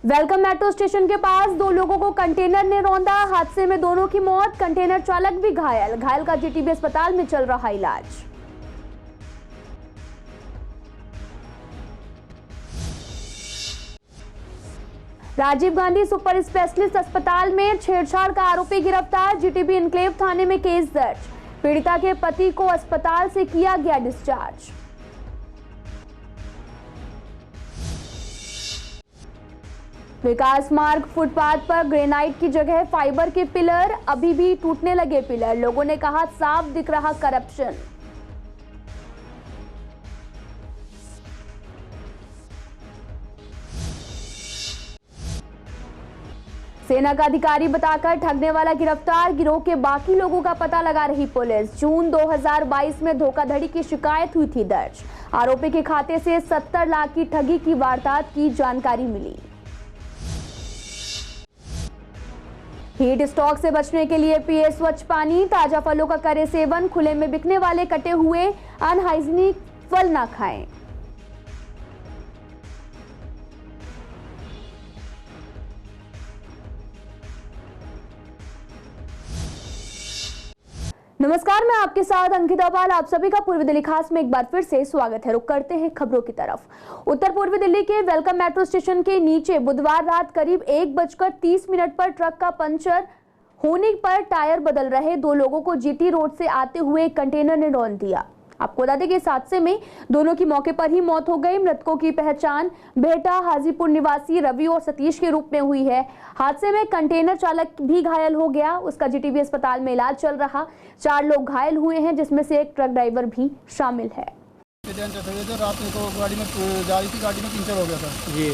Welcome metro station के पास दो लोगों को कंटेनर ने रौंदा। हादसे में दोनों की मौत, कंटेनर चालक भी घायल। घायल का जीटीबी अस्पताल में चल रहा इलाज। राजीव गांधी सुपर स्पेशलिस्ट अस्पताल में छेड़छाड़ का आरोपी गिरफ्तार। जीटीबी एन्क्लेव थाने में केस दर्ज। पीड़िता के पति को अस्पताल से किया गया डिस्चार्ज। विकास मार्ग फुटपाथ पर ग्रेनाइट की जगह फाइबर के पिलर, अभी भी टूटने लगे पिलर। लोगों ने कहा साफ दिख रहा करप्शन। सेना का अधिकारी बताकर ठगने वाला गिरफ्तार। गिरोह के बाकी लोगों का पता लगा रही पुलिस। जून 2022 में धोखाधड़ी की शिकायत हुई थी दर्ज। आरोपी के खाते से 70 लाख की ठगी की वारदात की जानकारी मिली। हीट स्ट्रोक से बचने के लिए पिए स्वच्छ पानी। ताजा फलों का करें सेवन। खुले में बिकने वाले कटे हुए अनहाइजीनिक फल ना खाएं। नमस्कार, मैं आपके साथ अंकिता पाल। आप सभी का पूर्वी दिल्ली खास में एक बार फिर से स्वागत है। रुक करते हैं खबरों की तरफ। उत्तर पूर्वी दिल्ली के वेलकम मेट्रो स्टेशन के नीचे बुधवार रात करीब 1:30 पर ट्रक का पंचर होने पर टायर बदल रहे दो लोगों को जीटी रोड से आते हुए एक कंटेनर ने रौंद दिया। आपको बता दें कि इस हादसे में दोनों की मौके पर ही मौत हो गई। मृतकों की पहचान बेहटा हाजीपुर निवासी रवि और सतीश के रूप में हुई है। हादसे में कंटेनर चालक भी घायल हो गया। उसका जीटीबी अस्पताल में इलाज चल रहा। 4 लोग घायल हुए हैं, जिसमें से एक ट्रक ड्राइवर भी शामिल है। रात में तो गाड़ी में जा रही थी, गाड़ी में पंचर हो गया था जी,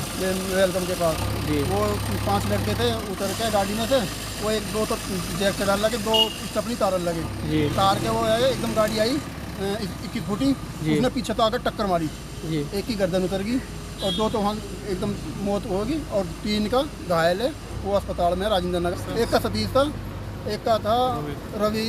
वेलकम के पास जी। वो 5 लड़के थे, उतर के गाड़ी में से वो 1-2 तो जैक से डाल लगे, 2 स्टपनी तार लगे जी। तार के वो आए, एकदम गाड़ी आई 21 फुटी, उसने पीछे तो आकर टक्कर मारी जी। एक की गर्दन उतर गई और 2 तो वहाँ एकदम मौत होगी और 3 का घायल है, वो अस्पताल में राजेंद्र नगर। एक का सतीश था, एक का था रवि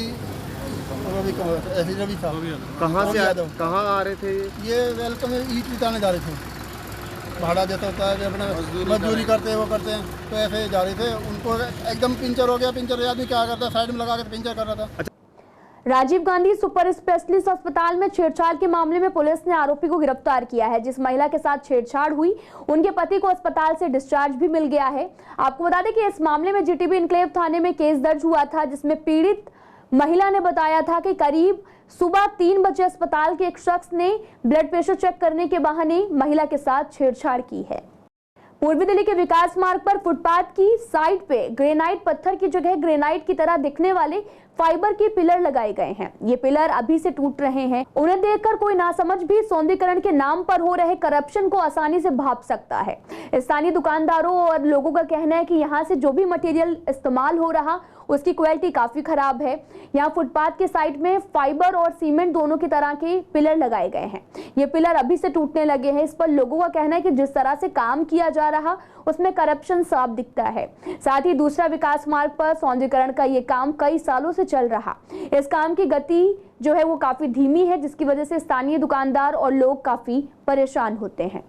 था। कहाँ आ रहे थे ये वेलकम ईट बिताने जा रहे थे। भाड़ा देता होता है, अपने मजदूरी करते हैं, वो करते हैं, तो ऐसे जा रहे थे। उनको एकदम पंचर हो गया। पंचर आदमी क्या करता है, साइड में लगा के पंचर कर रहा था। राजीव गांधी सुपर स्पेशलिस्ट अस्पताल में छेड़छाड़ के मामले में पुलिस ने आरोपी को गिरफ्तार किया है। जिस महिला के साथ छेड़छाड़ हुई, उनके पति को अस्पताल से डिस्चार्ज भी मिल गया है। आपको बता दें कि इस मामले में जीटीबी एन्क्लेव थाने में केस दर्ज हुआ था, जिसमें पीड़ित महिला ने बताया था कि करीब सुबह 3 बजे अस्पताल के एक शख्स ने ब्लड प्रेशर चेक करने के बहाने महिला के साथ छेड़छाड़ की है। पूर्वी दिल्ली के विकास मार्ग पर फुटपाथ की साइड पे ग्रेनाइट पत्थर की जगह ग्रेनाइट की तरह दिखने वाले फाइबर के पिलर लगाए गए हैं। ये पिलर अभी से टूट रहे हैं। उन्हें देखकर कोई नासमझ भी सौंदर्यीकरण के नाम पर हो रहे करप्शन को आसानी से भांप सकता है। स्थानीय दुकानदारों और लोगों का कहना है कि यहाँ से जो भी मटेरियल इस्तेमाल हो रहा, उसकी क्वालिटी काफी खराब है। यहाँ फुटपाथ के साइड में फाइबर और सीमेंट दोनों की तरह के पिलर लगाए गए हैं। ये पिलर अभी से टूटने लगे हैं। इस पर लोगों का कहना है कि जिस तरह से काम किया जा रहा, उसमें करप्शन साफ दिखता है। साथ ही दूसरा विकास मार्ग पर सौंदर्यीकरण का ये काम कई सालों से चल रहा। इस काम की गति जो है वो काफी धीमी है, जिसकी वजह से स्थानीय दुकानदार और लोग काफी परेशान होते हैं।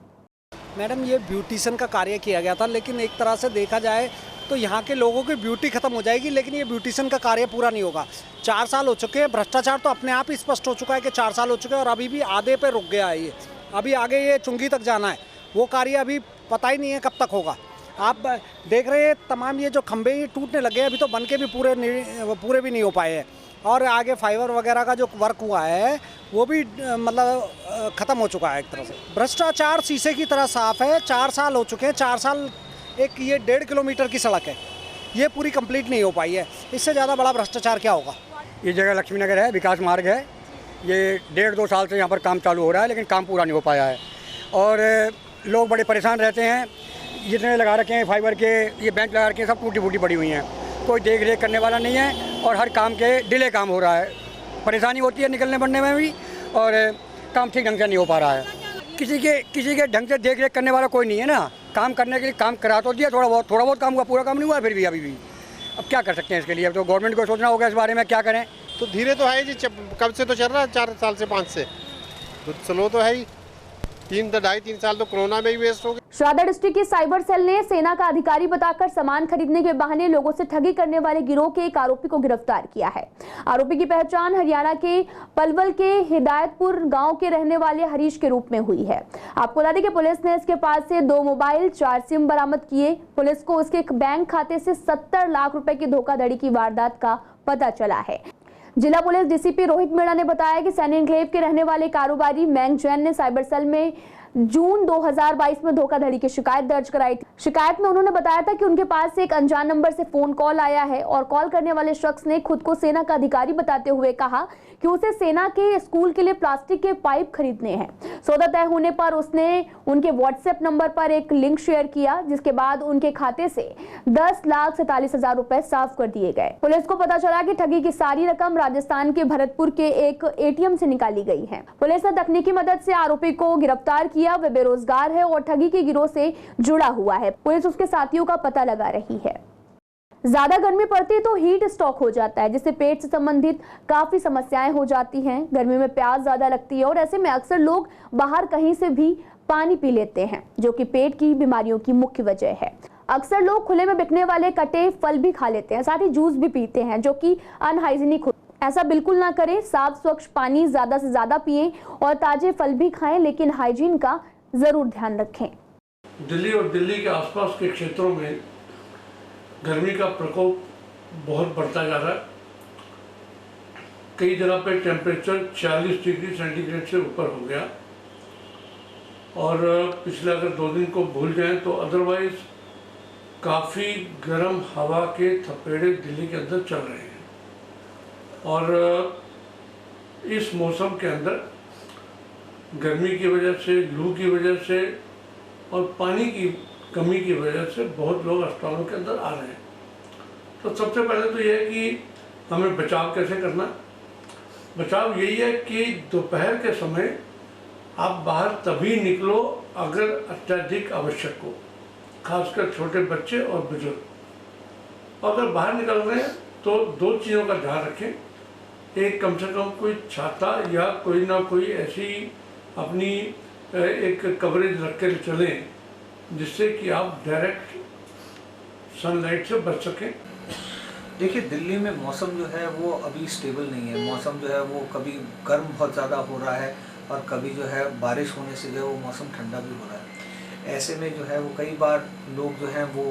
मैडम, ये ब्यूटिशियन का कार्य किया गया था, लेकिन एक तरह से देखा जाए तो यहाँ के लोगों की ब्यूटी खत्म हो जाएगी, लेकिन ये ब्यूटिशियन का कार्य पूरा नहीं होगा। 4 साल हो चुके हैं। भ्रष्टाचार तो अपने आप ही स्पष्ट हो चुका है कि 4 साल हो चुके हैं और अभी भी आधे पे रुक गया है। ये अभी आगे ये चुंगी तक जाना है, वो कार्य अभी पता ही नहीं है कब तक होगा। आप देख रहे हैं तमाम ये जो खंभे ये टूटने लगे हैं, अभी तो बन के भी पूरे भी नहीं हो पाए हैं। और आगे फाइबर वगैरह का जो वर्क हुआ है वो भी मतलब ख़त्म हो चुका है एक तरह से। भ्रष्टाचार शीशे की तरह साफ है। 4 साल हो चुके हैं। 4 साल एक ये 1.5 किलोमीटर की सड़क है, ये पूरी कंप्लीट नहीं हो पाई है। इससे ज़्यादा बड़ा भ्रष्टाचार क्या होगा। ये जगह लक्ष्मी नगर है, विकास मार्ग है। ये 1.5-2 साल से यहाँ पर काम चालू हो रहा है, लेकिन काम पूरा नहीं हो पाया है और लोग बड़े परेशान रहते हैं। जितने लगा रखे हैं फाइबर के, ये बेंच लगा रखे हैं, सब टूटी फूटी पड़ी हुई हैं। कोई देख रेख करने वाला नहीं है और हर काम के डिले काम हो रहा है। परेशानी होती है निकलने बढ़ने में भी और काम ठीक ढंग से नहीं हो पा रहा है। किसी के ढंग से देख रेख करने वाला कोई नहीं है ना। काम करने के लिए काम करा तो दिया, थोड़ा बहुत काम हुआ, पूरा काम नहीं हुआ फिर भी अभी भी। अब क्या कर सकते हैं इसके लिए। अब तो गवर्नमेंट को सोचना होगा इस बारे में क्या करें। तो धीरे तो है जी, कब से तो चल रहा है, 4 साल से 5 से तो स्लो तो है ही। ढाई-3 साल तो कोरोना में ही वेस्ट हो गए। शारदा डिस्ट्रिक्ट की साइबर सेल ने सेना का अधिकारी बताकर सामान खरीदने के बहाने लोगों से ठगी करने वाले गिरोह के एक आरोपी को गिरफ्तार किया है। आरोपी की पहचान हरियाणा के पलवल के हिदायतपुर गांव के रहने वाले हरीश के रूप में हुई है। आपको बता दें कि पुलिस ने इसके पास से 2 मोबाइल, 4 सिम बरामद किए। पुलिस को उसके एक बैंक खाते से 70 लाख रुपए की धोखाधड़ी की वारदात का पता चला है। जिला पुलिस डीसीपी रोहित मीणा ने बताया कि सैनी एन्क्लेव के रहने वाले कारोबारी मैंग जैन ने साइबर सेल में जून 2022 में धोखाधड़ी की शिकायत दर्ज कराई थी। शिकायत में उन्होंने बताया था कि उनके पास से एक अनजान नंबर से फोन कॉल आया है और कॉल करने वाले शख्स ने खुद को सेना का अधिकारी बताते हुए कहा कि उसे सेना के स्कूल के लिए प्लास्टिक के पाइप खरीदने हैं। सौदा तय होने पर उसने उनके व्हाट्सएप नंबर पर एक लिंक शेयर किया, जिसके बाद उनके खाते से 10,47,000 रुपए साफ कर दिए गए। पुलिस को पता चला कि ठगी की सारी रकम राजस्थान के भरतपुर के एक एटीएम से निकाली गई है। पुलिस ने तकनीकी मदद से आरोपी को गिरफ्तार किया। वह बेरोजगार है और ठगी के गिरोह से जुड़ा हुआ है। पुलिस उसके साथियों का पता लगा रही है। ज्यादा गर्मी पड़ती तो हीट स्ट्रोक हो जाता है, जिससे पेट से संबंधित काफी समस्याएं हो जाती हैं। गर्मी में प्यास ज्यादा लगती है और ऐसे में अक्सर लोग बाहर कहीं से भी पानी पी लेते हैं, जो कि पेट की बीमारियों की मुख्य वजह है। अक्सर लोग खुले में बिकने वाले कटे फल भी खा लेते हैं, साथ ही जूस भी पीते हैं, जो कि अनहाइजीनिक। ऐसा बिल्कुल ना करें। साफ स्वच्छ पानी ज्यादा से ज्यादा पिएं और ताजे फल भी खाएं, लेकिन हाइजीन का जरूर ध्यान रखें। दिल्ली और दिल्ली के आसपास के क्षेत्रों में गर्मी का प्रकोप बहुत बढ़ता जा रहा है। कई जगह पे टेम्परेचर 40 डिग्री सेंटीग्रेड से ऊपर हो गया और पिछले अगर 2 दिन को भूल जाएं तो अदरवाइज काफ़ी गर्म हवा के थपेड़े दिल्ली के अंदर चल रहे हैं। और इस मौसम के अंदर गर्मी की वजह से, लू की वजह से और पानी की कमी की वजह से बहुत लोग अस्पतालों के अंदर आ रहे हैं। तो सबसे पहले तो यह है कि हमें बचाव कैसे करना। बचाव यही है कि दोपहर के समय आप बाहर तभी निकलो अगर अत्यधिक आवश्यक हो, खासकर छोटे बच्चे और बुजुर्ग। और अगर बाहर निकल रहे हैं तो 2 चीज़ों का ध्यान रखें। एक, कम से कम कोई छाता या कोई ना कोई ऐसी अपनी एक कवरेज रख कर चलें जिससे कि आप डायरेक्ट सनलाइट से बच सकें। देखिए, दिल्ली में मौसम जो है वो अभी स्टेबल नहीं है। मौसम जो है वो कभी गर्म बहुत ज़्यादा हो रहा है और कभी जो है बारिश होने से जो है वो मौसम ठंडा भी हो रहा है। ऐसे में जो है वो कई बार लोग जो हैं वो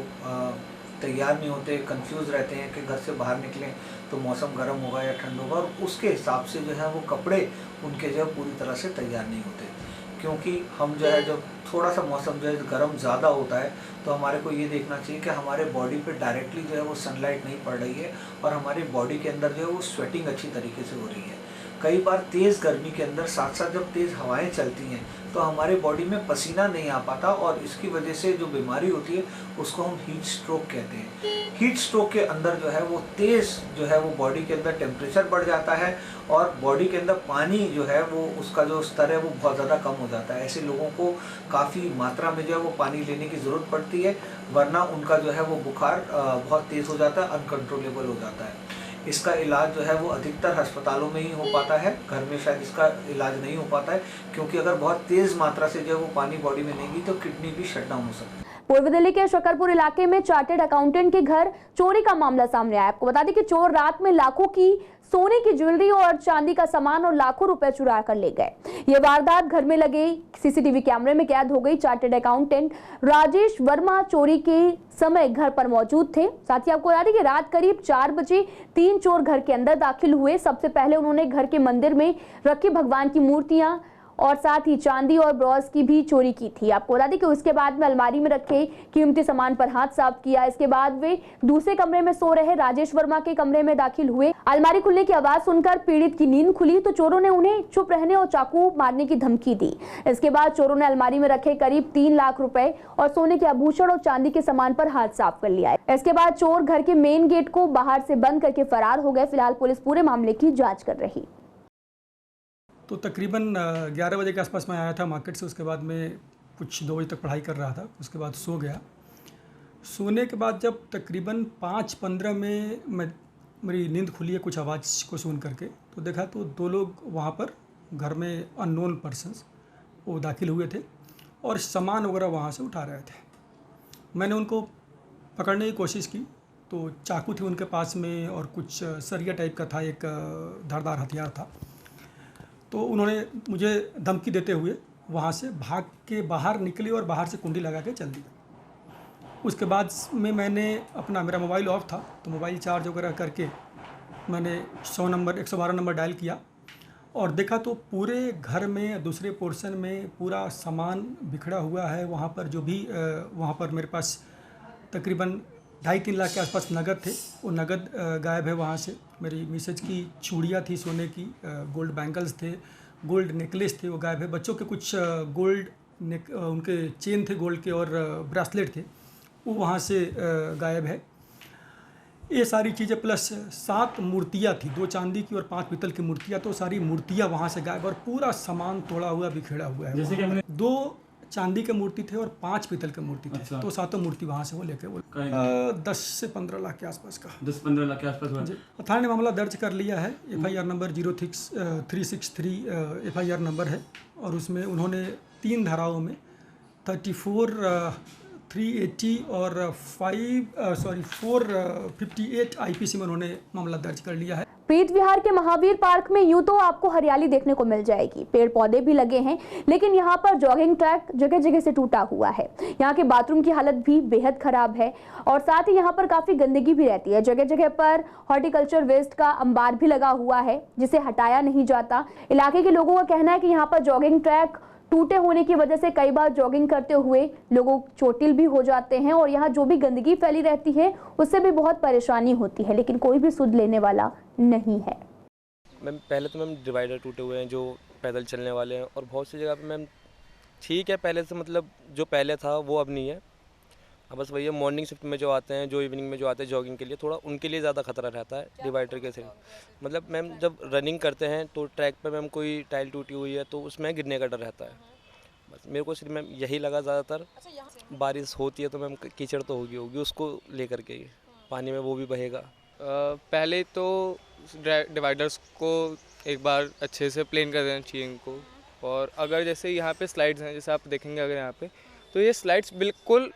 तैयार नहीं होते, कंफ्यूज रहते हैं कि घर से बाहर निकलें तो मौसम गर्म होगा या ठंड होगा, और उसके हिसाब से जो है वो कपड़े उनके जो है पूरी तरह से तैयार नहीं होते। क्योंकि हम जो है जब थोड़ा सा मौसम जो है गर्म ज़्यादा होता है तो हमारे को ये देखना चाहिए कि हमारे बॉडी पे डायरेक्टली जो है वो सनलाइट नहीं पड़ रही है और हमारी बॉडी के अंदर जो है वो स्वेटिंग अच्छी तरीके से हो रही है। कई बार तेज़ गर्मी के अंदर साथ साथ जब तेज़ हवाएं चलती हैं तो हमारे बॉडी में पसीना नहीं आ पाता और इसकी वजह से जो बीमारी होती है उसको हम हीट स्ट्रोक कहते हैं। हीट स्ट्रोक के अंदर जो है वो तेज़ जो है वो बॉडी के अंदर टेम्परेचर बढ़ जाता है और बॉडी के अंदर पानी जो है वो उसका जो स्तर है वो बहुत ज़्यादा कम हो जाता है। ऐसे लोगों को काफ़ी मात्रा में जो है वो पानी लेने की ज़रूरत पड़ती है, वरना उनका जो है वो बुखार बहुत तेज़ हो जाता है, अनकंट्रोलेबल हो जाता है। इसका इलाज जो है वो अधिकतर अस्पतालों में ही हो पाता है, घर में शायद इसका इलाज नहीं हो पाता है, क्योंकि अगर बहुत तेज़ मात्रा से जो है वो पानी बॉडी में नहीं गई तो किडनी भी शट डाउन हो सकती है। पूर्व दिल्ली के शकरपुर इलाके में चार्टेड अकाउंटेंट के घर चोरी का मामला सामने आया। आपको बता दें कि चोर रात में लाखों की सोने की ज्वेलरी और चांदी का सामान और लाखों रुपए चुरा कर ले गए। ये वारदात घर में लगे सीसीटीवी कैमरे में कैद हो गई। चार्टेड अकाउंटेंट राजेश वर्मा चोरी के समय घर पर मौजूद थे। साथ ही आपको बता दें कि रात करीब 4 बजे 3 चोर घर के अंदर दाखिल हुए। सबसे पहले उन्होंने घर के मंदिर में रखी भगवान की मूर्तियां और साथ ही चांदी और ब्रॉस की भी चोरी की थी। आपको बता दें कि उसके बाद में अलमारी में रखे कीमती सामान पर हाथ साफ किया। इसके बाद वे दूसरे कमरे में सो रहे राजेश वर्मा के कमरे में दाखिल हुए। अलमारी खुलने की आवाज सुनकर पीड़ित की नींद खुली तो चोरों ने उन्हें चुप रहने और चाकू मारने की धमकी दी। इसके बाद चोरों ने अलमारी में रखे करीब 3 लाख रुपए और सोने के आभूषण और चांदी के सामान पर हाथ साफ कर लिया। इसके बाद चोर घर के मेन गेट को बाहर से बंद करके फरार हो गए। फिलहाल पुलिस पूरे मामले की जाँच कर रही। तो तकरीबन 11 बजे के आसपास मैं आया था मार्केट से। उसके बाद मैं कुछ 2 बजे तक पढ़ाई कर रहा था। उसके बाद सो गया। सोने के बाद जब तकरीबन 5:15 में मेरी नींद खुली है कुछ आवाज़ को सुन करके, तो देखा तो 2 लोग वहाँ पर घर में अननोन पर्सन्स वो दाखिल हुए थे। और सामान वगैरह वहाँ से उठा रहे थे। मैंने उनको पकड़ने की कोशिश की तो चाकू थी उनके पास में और कुछ सरिया टाइप का था, एक धारदार हथियार था। तो उन्होंने मुझे धमकी देते हुए वहाँ से भाग के बाहर निकली और बाहर से कुंडी लगा के चल दी। उसके बाद में मैंने मेरा मोबाइल ऑफ था तो मोबाइल चार्ज वगैरह करके मैंने 112 नंबर डायल किया और देखा तो पूरे घर में दूसरे पोर्शन में पूरा सामान बिखरा हुआ है। वहाँ पर जो भी वहाँ पर मेरे पास तकरीबन 2.5-3 लाख के आसपास नगद थे, वो नगद गायब है वहाँ से। मेरी मिसेज की चूड़ियाँ थी सोने की, गोल्ड बैंगल्स थे, गोल्ड नेकलेस थे, वो गायब है। बच्चों के कुछ उनके चेन थे गोल्ड के और ब्रेसलेट थे, वो वहाँ से गायब है। ये सारी चीज़ें प्लस 7 मूर्तियाँ थी, 2 चांदी की और 5 पीतल की मूर्तियाँ, तो सारी मूर्तियाँ वहाँ से गायब और पूरा सामान तोड़ा हुआ बिखेरा हुआ है। जैसे कि 2 चांदी के मूर्ति थे और 5 पीतल के मूर्ति थे। अच्छा। तो 7 मूर्ति वहाँ से वो लेके 10 से 15 लाख के आसपास का, 10-15 लाख के आसपास हुआ। थाने ने मामला दर्ज कर लिया है। FIR नंबर 0363 FIR नंबर है और उसमें उन्होंने 3 धाराओं में 34, 380 और 458 IPC में उन्होंने मामला दर्ज कर लिया है। प्रीत विहार के महावीर पार्क में यूं तो आपको हरियाली देखने को मिल जाएगी, पेड़ पौधे भी लगे हैं, लेकिन यहाँ पर जॉगिंग ट्रैक जगह जगह से टूटा हुआ है। यहाँ के बाथरूम की हालत भी बेहद खराब है और साथ ही यहाँ पर काफी गंदगी भी रहती है। जगह जगह पर हॉर्टिकल्चर वेस्ट का अंबार भी लगा हुआ है जिसे हटाया नहीं जाता। इलाके के लोगों का कहना है कि यहाँ पर जॉगिंग ट्रैक टूटे होने की वजह से कई बार जॉगिंग करते हुए लोगों चोटिल भी हो जाते हैं और यहाँ जो भी गंदगी फैली रहती है उससे भी बहुत परेशानी होती है, लेकिन कोई भी सुध लेने वाला नहीं है। मैम पहले तो डिवाइडर टूटे हुए हैं जो पैदल चलने वाले हैं और बहुत सी जगह पे मैम ठीक है, पहले से मतलब जो पहले था वो अब नहीं है। अब बस वही है, मॉर्निंग शिफ्ट में जो आते हैं, जो इवनिंग में जो आते हैं जॉगिंग के लिए, थोड़ा उनके लिए ज़्यादा खतरा रहता है डिवाइडर के से। मतलब मैम जब रनिंग करते हैं तो ट्रैक पर मैम कोई टाइल टूटी हुई है तो उसमें गिरने का डर रहता है। बस मेरे को सिर्फ मैम यही लगा ज़्यादातर। बारिश होती है तो मैम कीचड़ तो होगी उसको लेकर के पानी में वो भी बहेगा। पहले तो डिवाइडर्स को एक बार अच्छे से प्लेन कर देना चाहिए इनको। और अगर जैसे यहाँ पे स्लाइड्स हैं, जैसे आप देखेंगे अगर यहाँ पे, तो ये स्लाइड्स बिल्कुल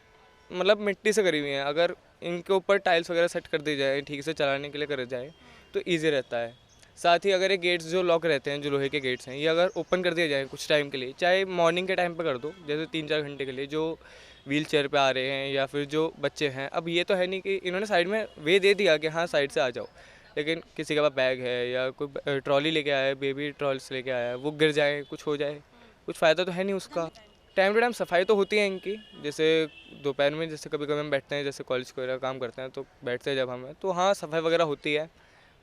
मतलब मिट्टी से करी हुई हैं। अगर इनके ऊपर टाइल्स वगैरह सेट कर दी जाए, ठीक से चलाने के लिए कर जाए तो ईजी रहता है। साथ ही अगर ये गेट्स जो लॉक रहते हैं, जो लोहे के गेट्स हैं, ये अगर ओपन कर दिया जाए कुछ टाइम के लिए, चाहे मॉर्निंग के टाइम पे कर दो, जैसे 3-4 घंटे के लिए, जो व्हील चेयर पर आ रहे हैं या फिर जो बच्चे हैं। अब ये तो है नहीं कि इन्होंने साइड में वे दे दिया कि हाँ साइड से आ जाओ, लेकिन किसी के पास बैग है या कोई ट्रॉली लेके आया है, बेबी ट्रॉल्स लेके आया है, वो गिर जाए, कुछ हो जाए, कुछ फ़ायदा तो है नहीं उसका। टाइम टू टाइम सफाई तो होती है इनकी, जैसे दोपहर में जैसे कभी कभी हम बैठते हैं, जैसे कॉलेज वगैरह काम करते हैं तो बैठते हैं जब हमें, तो हाँ सफाई वगैरह होती है,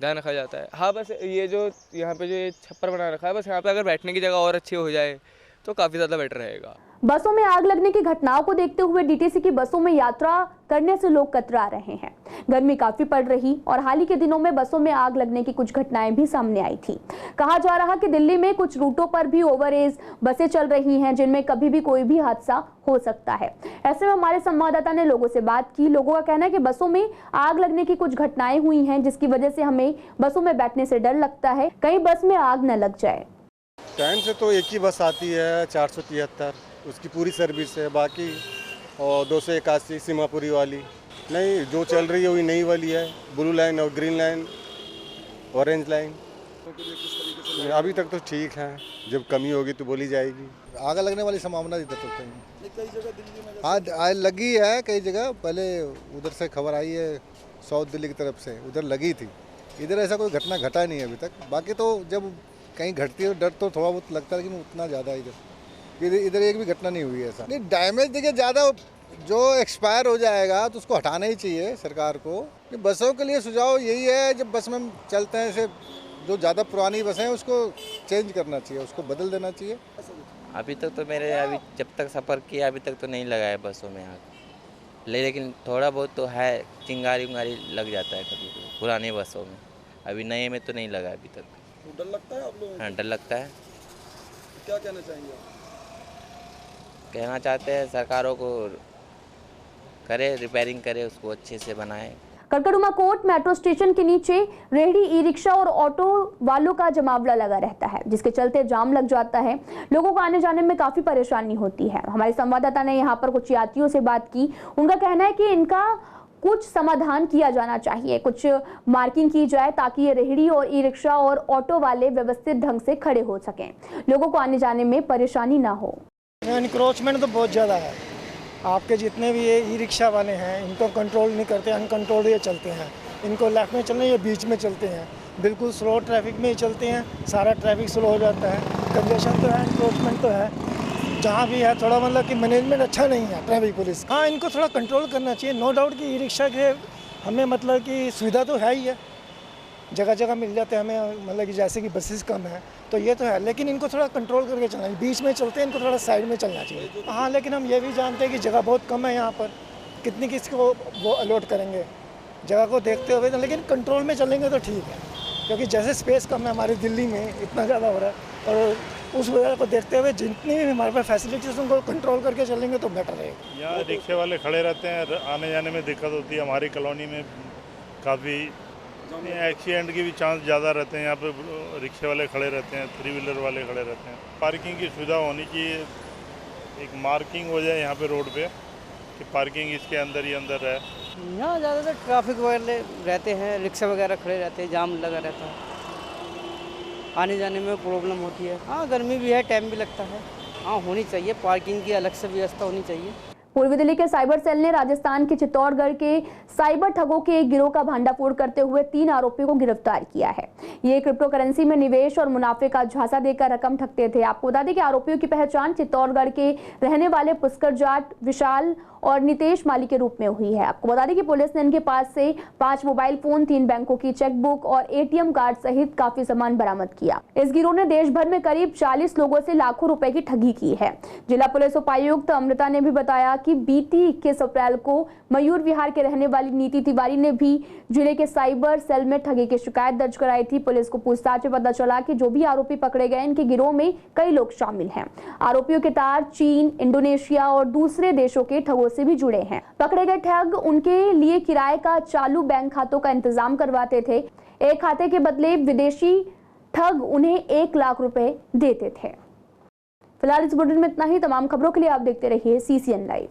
ध्यान रखा जाता है। हाँ बस ये जो यहाँ पे जो ये छप्पर बना रखा है, बस यहाँ पे अगर बैठने की जगह और अच्छी हो जाए तो काफ़ी ज़्यादा बेटर रहेगा। बसों में आग लगने की घटनाओं को देखते हुए DTC की बसों में यात्रा करने से लोग कतरा रहे हैं। गर्मी काफी पड़ रही और हाल ही के दिनों में बसों में आग लगने की कुछ घटनाएं भी सामने आई थी। कहा जा रहा कि दिल्ली में कुछ रूटों पर भी ओवरएज बसें चल रही हैं जिनमें कभी भी कोई भी हादसा हो सकता है। ऐसे में हमारे संवाददाता ने लोगों से बात की। लोगों का कहना है कि बसों में आग लगने की कुछ घटनाएं हुई हैं जिसकी वजह से हमें बसों में बैठने से डर लगता है, कहीं बस में आग न लग जाए। टाइम से तो एक ही बस आती है 473, उसकी पूरी सर्विस है। बाकी और 281 सीमापुरी वाली नहीं, जो चल रही है वही नई वाली है, ब्लू लाइन और ग्रीन लाइन, ऑरेंज लाइन। अभी तक तो ठीक है, जब कमी होगी तो बोली जाएगी। आग लगने वाली संभावना इधर तो नहीं, कई जगह दिल्ली में आग लगी है, कई जगह। पहले उधर से खबर आई है साउथ दिल्ली की तरफ से, उधर लगी थी। इधर ऐसा कोई घटना घटा नहीं है अभी तक। बाकी तो जब कहीं घटती है डर तो थोड़ा बहुत लगता है, लेकिन उतना ज़्यादा इधर एक भी घटना नहीं हुई है ऐसा। नहीं, डैमेज देखिए ज़्यादा जो एक्सपायर हो जाएगा तो उसको हटाना ही चाहिए सरकार को। कि बसों के लिए सुझाव यही है, जब बस में चलते हैं ऐसे जो ज़्यादा पुरानी बसें हैं उसको चेंज करना चाहिए, उसको बदल देना चाहिए। अभी तक तो अभी जब तक सफ़र किया अभी तक तो नहीं लगा है बसों में आग, लेकिन थोड़ा बहुत तो है, चिंगारी उंगारी लग जाता है कभी कभी पुरानी बसों में। अभी नए में तो नहीं लगा अभी तक। तो डर लगता है आप लोगों को? हाँ, डर लगता है। क्या कहना चाहेंगे आप? कहना चाहते हैं सरकारों को करे, रिपेयरिंग करे, उसको अच्छे से बनाए। कड़कड़ुमा कोर्ट मेट्रो स्टेशन के नीचे रेहड़ी, ई रिक्शा और ऑटो वालों का जमावड़ा लगा रहता है, जिसके चलते जाम लग जाता है। लोगों को आने जाने में काफी परेशानी होती है। हमारे संवाददाता ने यहाँ पर कुछ यात्रियों से बात की। उनका कहना है कि इनका कुछ समाधान किया जाना चाहिए, कुछ मार्किंग की जाए ताकि ये रेहड़ी और ई रिक्शा और ऑटो वाले व्यवस्थित ढंग से खड़े हो सकें, लोगों को आने जाने में परेशानी ना हो। इनक्रोचमेंट तो बहुत ज़्यादा है। आपके जितने भी ये ई रिक्शा वाले हैं इनको कंट्रोल नहीं करते, अनकंट्रोल्ड ये चलते हैं। इनको लेफ्ट में चलना, ये बीच में चलते हैं, बिल्कुल स्लो ट्रैफिक में ही चलते हैं। सारा ट्रैफिक स्लो हो जाता है, कंजेशन तो है, एनक्रोचमेंट तो है। जहाँ भी है थोड़ा मतलब कि मैनेजमेंट अच्छा नहीं है ट्रैफिक पुलिस। हाँ, इनको थोड़ा कंट्रोल करना चाहिए। नो डाउट कि ई रिक्शा के हमें मतलब कि सुविधा तो है ही है, जगह जगह मिल जाते हैं हमें, मतलब कि जैसे कि बसेस कम है तो ये तो है, लेकिन इनको थोड़ा कंट्रोल करके चलना चाहिए। बीच में चलते हैं, इनको थोड़ा साइड में चलना चाहिए। हाँ, लेकिन हम ये भी जानते हैं कि जगह बहुत कम है यहाँ पर, कितनी किसको वो अलॉट करेंगे जगह को देखते हुए, तो लेकिन कंट्रोल में चलेंगे तो ठीक है, क्योंकि जैसे स्पेस कम है हमारी दिल्ली में, इतना ज़्यादा हो रहा है, और उस वजह को देखते हुए जितनी भी हमारे पास फैसिलिटीज उनको कंट्रोल करके चलेंगे तो बेटर रहेगा। यहाँ रिक्शे वाले खड़े रहते हैं, आने जाने में दिक्कत होती है। हमारी कॉलोनी में काफ़ी एक्सीडेंट की भी चांस ज़्यादा रहते हैं। यहाँ पे रिक्शे वाले खड़े रहते हैं, 3 व्हीलर वाले खड़े रहते हैं। पार्किंग की सुविधा होनी चाहिए, एक मार्किंग हो जाए यहाँ पे रोड पे कि पार्किंग इसके अंदर ही अंदर है। यहाँ ज़्यादातर ट्रैफिक वगैरह रहते हैं, रिक्शा वगैरह खड़े रहते हैं, जाम लगा रहता है, आने जाने में प्रॉब्लम होती है। हाँ, गर्मी भी है, टाइम भी लगता है। हाँ, होनी चाहिए, पार्किंग की अलग से व्यवस्था होनी चाहिए। पूर्वी दिल्ली के साइबर सेल ने राजस्थान के चित्तौड़गढ़ के साइबर ठगों के एक गिरोह का भांडाफोड़ करते हुए 3 आरोपियों को गिरफ्तार किया है। ये क्रिप्टो करेंसी में निवेश और मुनाफे का झांसा देकर रकम ठगते थे। आपको बता दें कि आरोपियों की पहचान चित्तौड़गढ़ के रहने वाले पुष्कर जाट, विशाल और नितेश माली के रूप में हुई है। आपको बता दें कि पुलिस ने इनके पास से 5 मोबाइल फोन, 3 बैंकों की चेकबुक और एटीएम कार्ड सहित काफी सामान बरामद किया। इस गिरोह ने देश भर में करीब 40 लोगों से लाखों रुपए की ठगी की है। जिला पुलिस उपायुक्त अमृता ने भी बताया कि बीती 21 अप्रैल को मयूर विहार के रहने वाली नीति तिवारी ने भी जिले के साइबर सेल में ठगी की शिकायत दर्ज कराई थी। पुलिस को पूछताछ में पता चला कि जो भी आरोपी पकड़े गए इनके गिरोह में कई लोग शामिल हैं। आरोपियों के तार चीन, इंडोनेशिया और दूसरे देशों के ठगों से भी जुड़े हैं। पकड़े गए ठग उनके लिए किराए का चालू बैंक खातों का इंतजाम करवाते थे। एक खाते के बदले विदेशी ठग उन्हें 1 लाख रुपए देते थे। फिलहाल इस बुलेटिन में इतना ही। तमाम खबरों के लिए आप देखते रहिए CCN लाइव।